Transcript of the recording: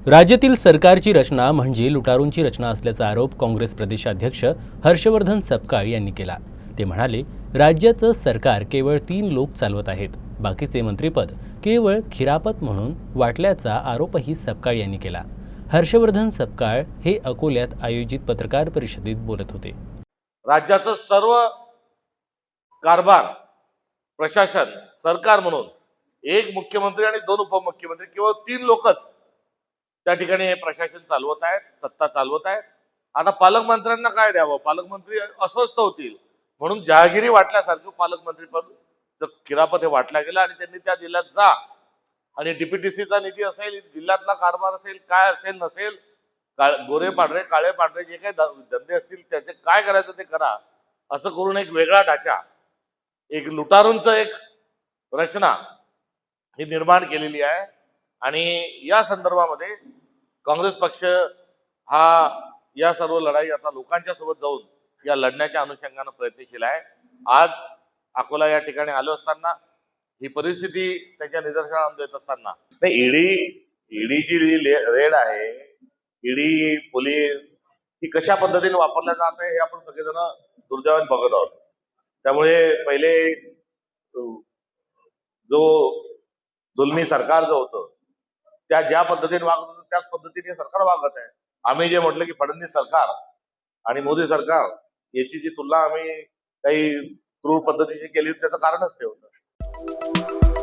राज्यातील सरकारची रचना म्हणजे लुटारूंची रचना असल्याचा आरोप काँग्रेस प्रदेशाध्यक्ष हर्षवर्धन सपकाळ यांनी केला। ते म्हणाले, राज्याचं सरकार केवळ 3 लोक चालवत आहेत, बाकीचे मंत्रिपद केवळ खिरापत म्हणून वाटल्याचा आरोपही सपकाळ यांनी केला। हर्षवर्धन सपकाळ हे अकोल्यात आयोजित पत्रकार परिषदेत बोलत होते। राज्याचं सर्व कारभार प्रशासन सरकार म्हणून एक मुख्यमंत्री आणि 2 उपमुख्यमंत्री केवळ 3 लोकच त्या ठिकाणी हे प्रशासन चालवत आहेत, सत्ता चालवत आहेत। आता पालकमंत्र्यांना काय द्यावं, पालकमंत्री अस्वस्थ होतील म्हणून जहागिरी वाटल्यासारखं पालकमंत्री पद खिरापत हे वाटलं गेलं आणि त्यांनी त्या जिल्ह्यात जा आणि डीपीटीसीचा निधी असेल, जिल्ह्यातला कारभार असेल, काय असेल नसेल, गोरे पांढरे काळे पांढरे जे काही धंदे असतील त्याचे काय करायचं ते करा, असं करून एक वेगळा ढाचा, एक लुटारूंचं एक रचना ही निर्माण केलेली आहे। आणि या संदर्भामध्ये काँग्रेस पक्ष हा या सर्व लढाई आता लोकांच्या सोबत जाऊन या लढण्याच्या अनुषंगाने प्रयत्नशील आहे। आज अकोला या ठिकाणी आलो असताना ही परिस्थिती त्याच्या निदर्शनास देत असताना ईडी जी रेड आहे, ईडी पोलीस ही कशा पद्धतीने वापरल्या जात आहे हे आपण सगळेजण दुर्दैवाने बघत आहोत। त्यामुळे पहिले जो जुलमी सरकार जो होतं त्या ज्या पद्धतीने वागत होतं त्याच पद्धतीने सरकार वागत आहे। आम्ही जे म्हटलं की फडणवीस सरकार आणि मोदी सरकार याची जी तुलना आम्ही काही क्रूर पद्धतीची केली त्याचं कारणच ते होतं।